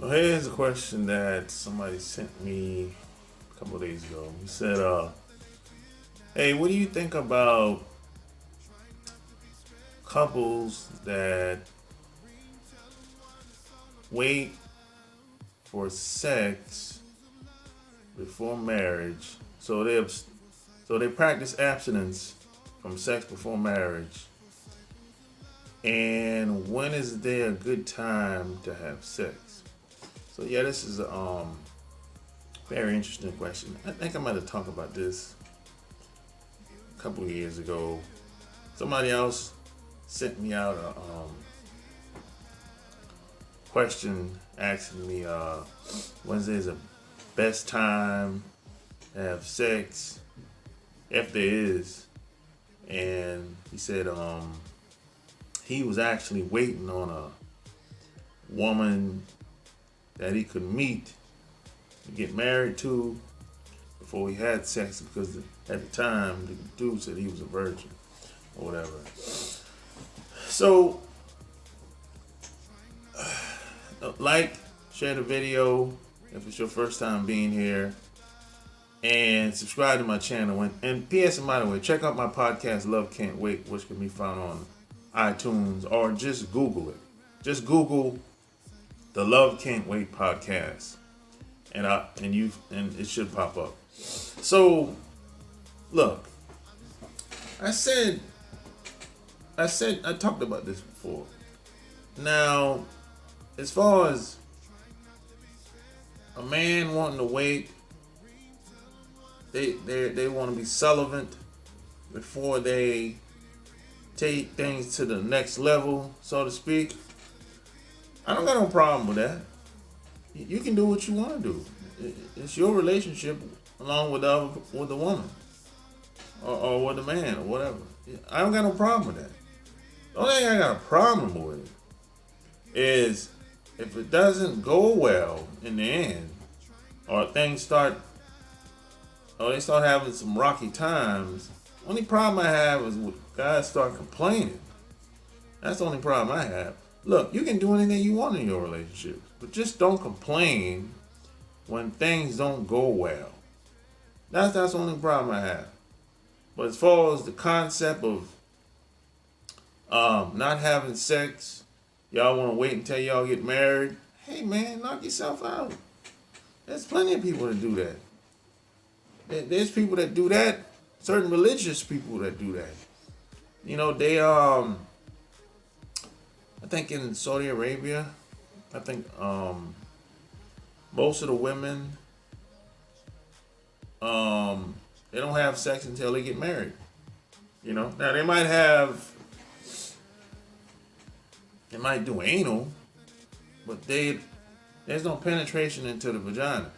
So here's a question that somebody sent me a couple of days ago. He said, "Hey, what do you think about couples that wait for sex before marriage? So they practice abstinence from sex before marriage. And when is there a good time to have sex?" So yeah, this is a very interesting question. I think I might have talked about this a couple of years ago. Somebody else sent me out a question asking me when's there's a best time to have sex, if there is. And he said he was actually waiting on a woman that he could meet to get married to before he had sex, because at the time the dude said he was a virgin or whatever. So, like, share the video if it's your first time being here, and subscribe to my channel. And P.S. and by the way, check out my podcast, Love Can't Wait, which can be found on iTunes, or just Google it. Just Google the Love Can't Wait podcast, and it should pop up. So, look, I talked about this before. Now, as far as a man wanting to wait, they want to be celibate before they take things to the next level, so to speak. I don't got no problem with that. You can do what you want to do. It's your relationship along with the woman or with the man or whatever. I don't got no problem with that. The only thing I got a problem with is if it doesn't go well in the end, or they start having some rocky times. Only problem I have is when guys start complaining. That's the only problem I have. Look, you can do anything you want in your relationship, but just don't complain when things don't go well. That's the only problem I have. But as far as the concept of not having sex, y'all want to wait until y'all get married. Hey man, knock yourself out. There's plenty of people that do that. There's people that do that. Certain religious people that do that. You know, they I think in Saudi Arabia, I think most of the women they don't have sex until they get married. You know, now they might do anal, but there's no penetration into the vagina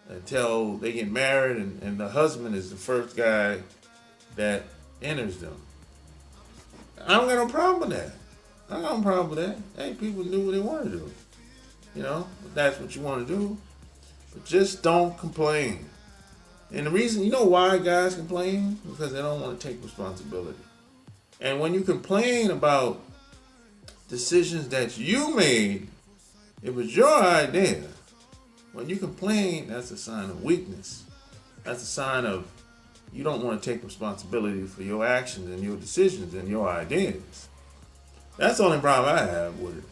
until they get married, and the husband is the first guy that enters them. I don't got no problem with that. I got no problem with that. Hey, people do what they want to do. You know, if that's what you want to do. But just don't complain. And the reason, you know why guys complain? Because they don't want to take responsibility. And when you complain about decisions that you made, it was your idea. When you complain, that's a sign of weakness. That's a sign of you don't want to take responsibility for your actions and your decisions and your ideas. That's the only problem I have with it.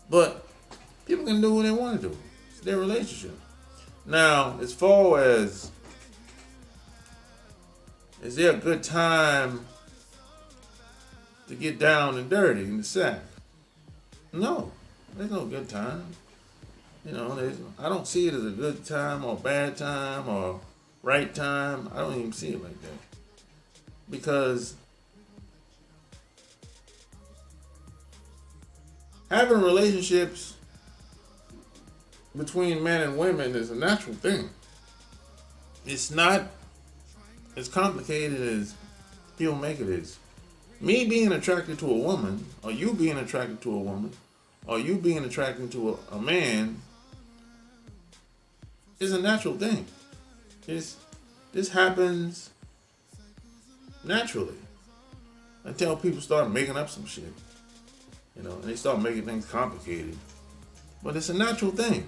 But people can do what they want to do. It's their relationship. Now, as far as is there a good time to get down and dirty in the sack? No, there's no good time. You know, I don't see it as a good time or bad time or right time. I don't even see it like that. Because having relationships between men and women is a natural thing. It's not as complicated as people make it is. Me being attracted to a woman, or you being attracted to a woman, or you being attracted to a man is a natural thing. This happens naturally until people start making up some shit. You know, and they start making things complicated. But it's a natural thing.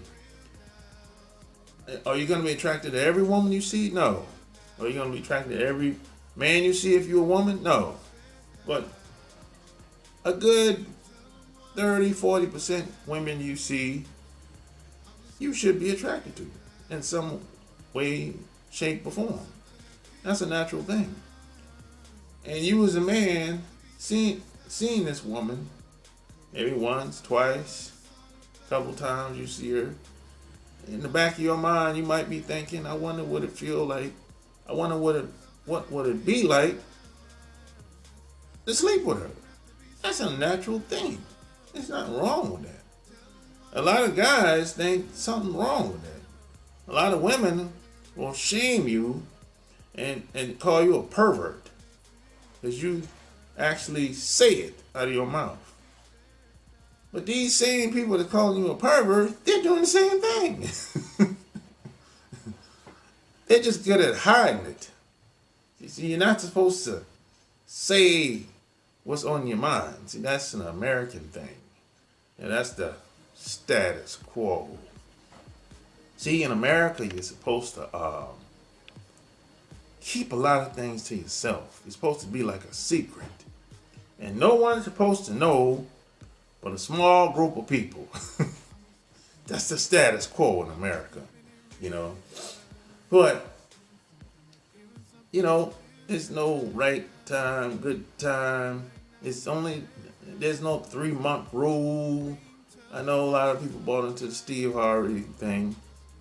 Are you going to be attracted to every woman you see? No. Are you going to be attracted to every man you see if you're a woman? No. But a good 30-40% women you see, you should be attracted to in some way, shape, or form. That's a natural thing. And you as a man, seeing this woman, maybe once, twice, a couple times you see her, in the back of your mind you might be thinking, I wonder what it feel like. I wonder what would it be like to sleep with her. That's a natural thing. There's nothing wrong with that. A lot of guys think something wrong with that. A lot of women will shame you and call you a pervert because you actually say it out of your mouth. But these same people that calling you a pervert, they're doing the same thing. They're just good at hiding it. You see, you're not supposed to say what's on your mind. See, that's an American thing. And that's the status quo. See, in America, you're supposed to keep a lot of things to yourself. You're supposed to be like a secret. And no one's supposed to know but a small group of people. That's the status quo in America, you know. But, you know, there's no right time, good time. There's no 3-month rule. I know a lot of people bought into the Steve Harvey thing.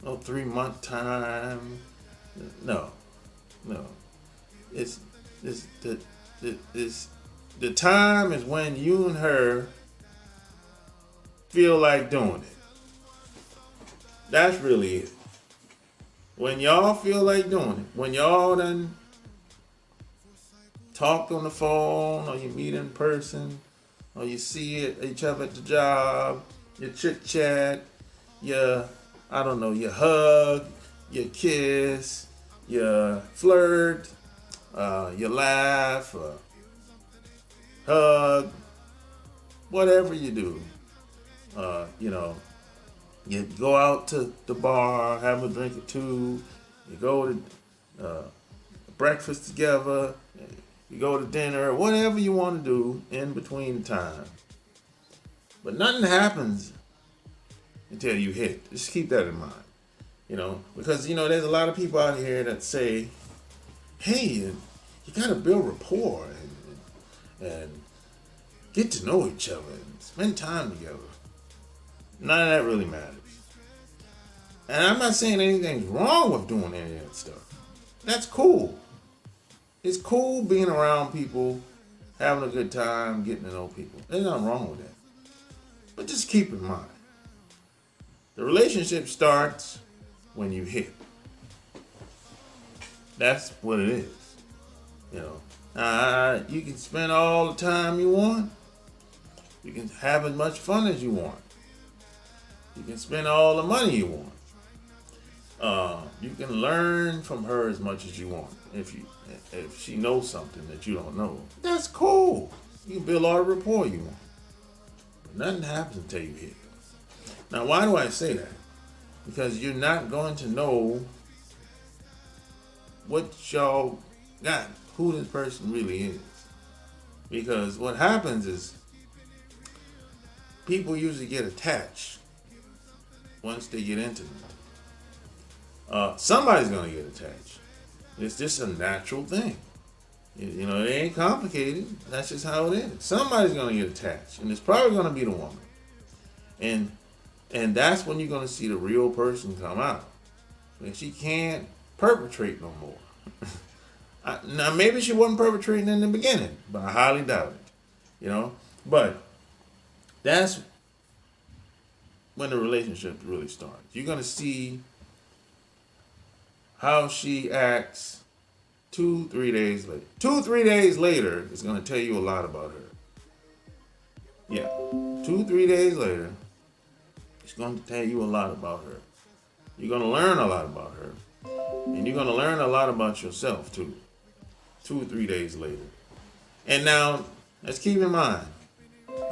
No 3-month time. No. It's the time is when you and her feel like doing it. That's really it. When y'all feel like doing it, when y'all done talk on the phone, or you meet in person, or you see each other at the job, you chit chat, you hug, you kiss, you flirt, you laugh, hug, whatever you do. You go out to the bar, have a drink or two, you go to breakfast together, you go to dinner, whatever you want to do in between time. But nothing happens until you hit. Just keep that in mind. Because, there's a lot of people out here that say, hey, you got to build rapport and get to know each other and spend time together. None of that really matters. And I'm not saying anything's wrong with doing any of that stuff. That's cool. It's cool being around people, having a good time, getting to know people. There's nothing wrong with that. But just keep in mind, the relationship starts when you hit. That's what it is. You can spend all the time you want. You can have as much fun as you want. You can spend all the money you want. You can learn from her as much as you want. If she knows something that you don't know, that's cool. You can build all the rapport you want. But nothing happens until you hit. Now, why do I say that? Because you're not going to know what y'all got, who this person really is. Because what happens is people usually get attached once they get intimate. Somebody's going to get attached. It's just a natural thing. It ain't complicated. That's just how it is. Somebody's going to get attached, and it's probably going to be the woman. And that's when you're going to see the real person come out. When she can't perpetrate no more. Now, maybe she wasn't perpetrating in the beginning, but I highly doubt it. But that's when the relationship really starts. You're going to see how she acts 2-3 days later. 2-3 days later is going to tell you a lot about her. Yeah. 2-3 days later, it's going to tell you a lot about her. You're going to learn a lot about her. And you're going to learn a lot about yourself, too. 2 or 3 days later. And now, let's keep in mind,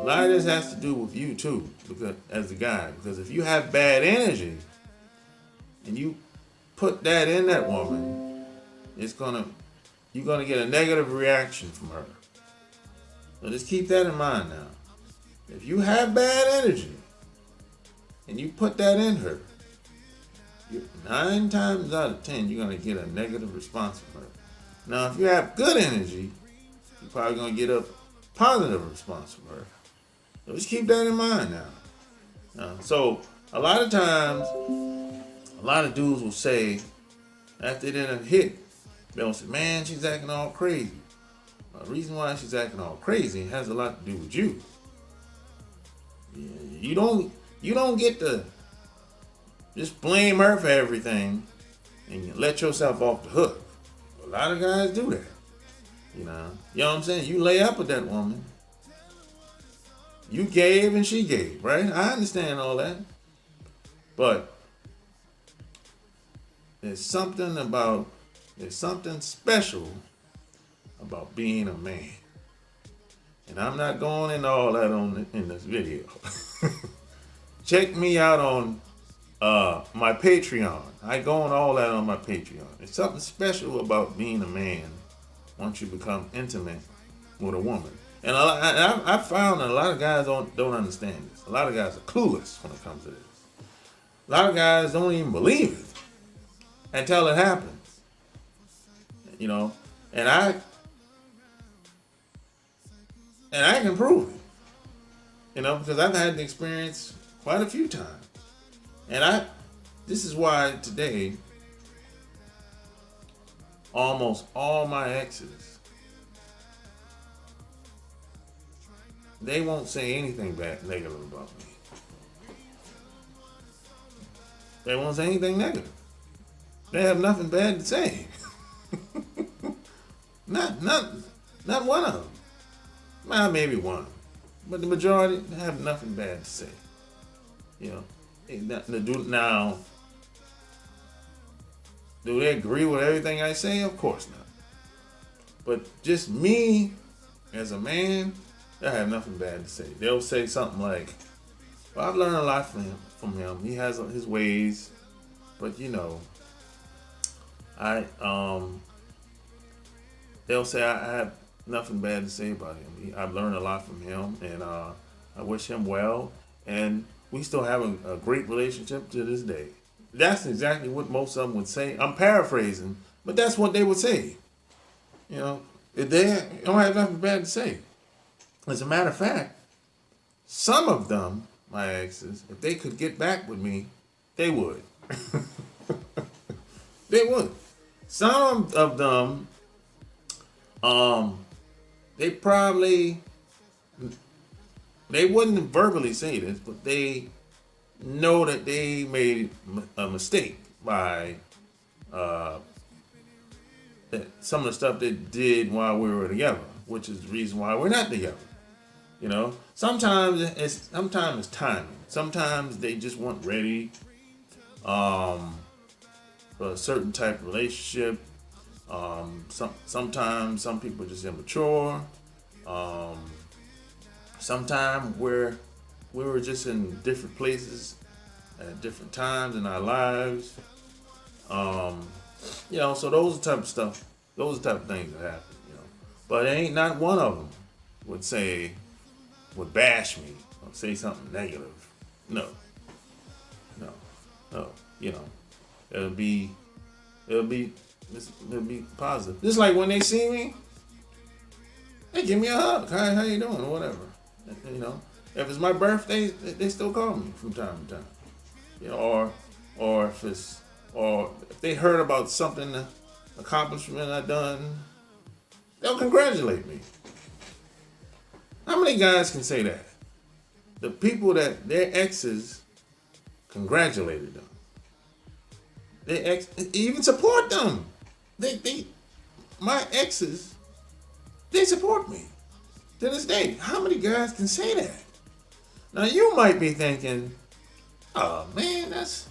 A lot of this has to do with you too, because as a guy. Because if you have bad energy and you put that in that woman, you're gonna get a negative reaction from her. So just keep that in mind now. If you have bad energy and you put that in her, 9 times out of 10 you're gonna get a negative response from her. Now, if you have good energy, you're probably gonna get a positive response from her. So just keep that in mind now. So a lot of times, a lot of dudes will say, after they done hit, they'll say, man, she's acting all crazy. The reason why she's acting all crazy has a lot to do with you. You don't get to just blame her for everything and you let yourself off the hook. A lot of guys do that. You know what I'm saying? You lay up with that woman. You gave and she gave, right? I understand all that. But there's something special about being a man. And I'm not going into all that in this video. Check me out on my Patreon. I go on all that on my Patreon. There's something special about being a man once you become intimate with a woman. And I found that a lot of guys don't understand this. A lot of guys are clueless when it comes to this. A lot of guys don't even believe it until it happens. You know, and I can prove it. You know, because I've had the experience quite a few times. And this is why today, almost all my exes, they won't say anything negative about me. They won't say anything negative. They have nothing bad to say. Not one of them. Well, maybe one, but the majority have nothing bad to say. You know, now, do they agree with everything I say? Of course not. But just me as a man, I have nothing bad to say. They'll say something like, well, I've learned a lot from him. He has his ways, but you know, they'll say I have nothing bad to say about him. I've learned a lot from him, and I wish him well, and we still have a great relationship to this day. That's exactly what most of them would say. I'm paraphrasing, but that's what they would say. You know, if they don't have nothing bad to say. As a matter of fact, some of them, my exes, if they could get back with me, they would. They would. Some of them, they wouldn't verbally say this, but they know that they made a mistake by some of the stuff they did while we were together, which is the reason why we're not together. You know, sometimes it's timing. Sometimes they just weren't ready for a certain type of relationship. Sometimes some people are just immature. Sometimes we were just in different places at different times in our lives. You know, so those are the type of stuff. Those are the type of things that happen. You know, but ain't not one of them would bash me or say something negative. No. You know, it'll be positive. Just like when they see me, they give me a hug. How you doing or whatever. You know, if it's my birthday, they still call me from time to time. You know, or if they heard about something, accomplishment I done, they'll congratulate me. How many guys can say that? The people that their exes congratulated them. Their ex even support them. My exes, they support me to this day. How many guys can say that? Now you might be thinking, oh man, what's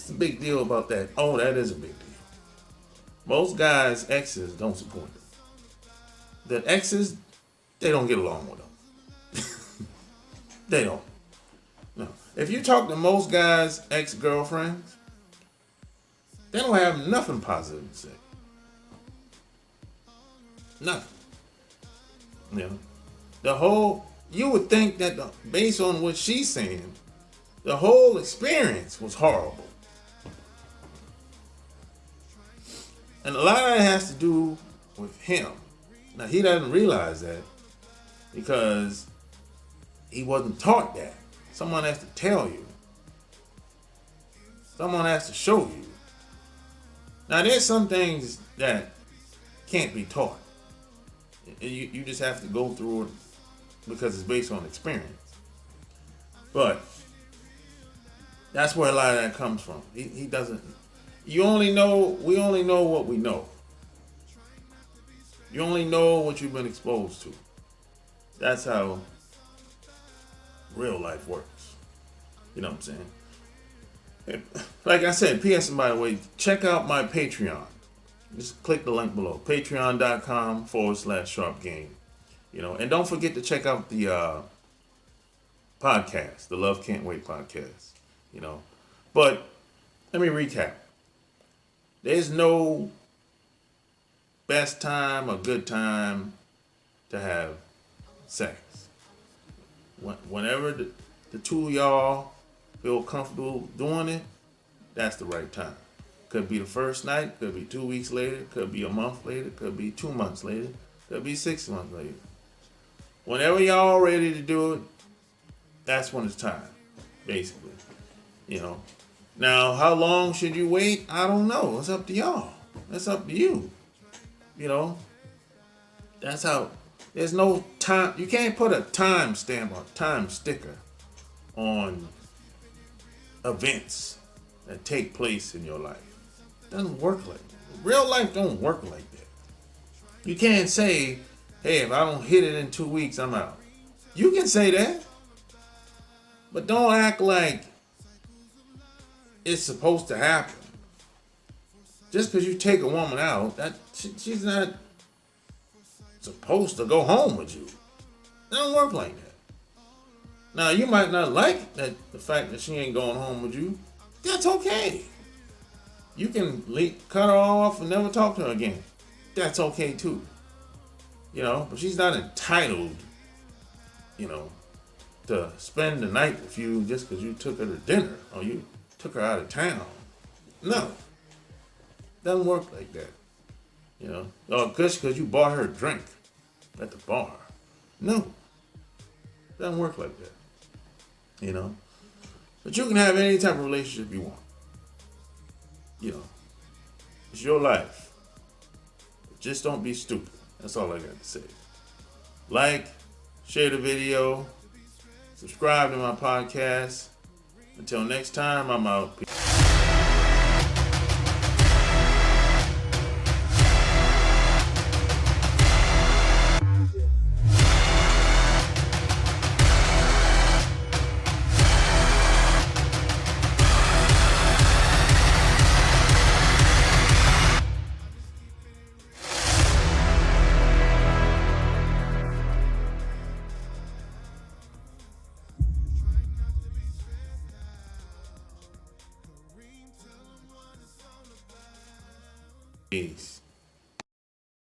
the big deal about that? Oh, that is a big deal. Most guys' exes don't support them. The exes, they don't get along with them. They don't. No. If you talk to most guys' ex-girlfriends, they don't have nothing positive to say. Nothing. You know, you would think that based on what she's saying, the whole experience was horrible. And a lot of that has to do with him. Now, he doesn't realize that because he wasn't taught that. Someone has to tell you. Someone has to show you. Now, there's some things that can't be taught. You just have to go through it because it's based on experience. But that's where a lot of that comes from. He doesn't. We only know what we know. You only know what you've been exposed to. That's how real life works. You know what I'm saying? Like I said, P.S. by the way, check out my Patreon. Just click the link below. Patreon.com/SharpGame. You know, and don't forget to check out the podcast, the Love Can't Wait podcast. You know, but let me recap. There's no best time or good time to have sex. Whenever the two of y'all feel comfortable doing it, that's the right time. Could be the first night, could be 2 weeks later, could be a month later, could be 2 months later, could be 6 months later. Whenever y'all ready to do it, that's when it's time, basically. You know. Now, how long should you wait? I don't know. It's up to y'all. It's up to you. You know. That's how. There's no time. You can't put a time stamp or time sticker on events that take place in your life. It doesn't work like that. Real life don't work like that. You can't say, hey, if I don't hit it in 2 weeks, I'm out. You can say that. But don't act like it's supposed to happen. Just because you take a woman out, she's not supposed to go home with you. It don't work like that. Now, you might not like the fact that she ain't going home with you. That's okay. You can cut her off and never talk to her again. That's okay too. You know, but she's not entitled, you know, to spend the night with you just because you took her to dinner or you took her out of town. No. Doesn't work like that. You know, or just because you bought her a drink at the bar. No. Doesn't work like that. You know. But you can have any type of relationship you want. You know. It's your life. But just don't be stupid. That's all I got to say. Like, share the video, subscribe to my podcast. Until next time, I'm out. Peace. Peace.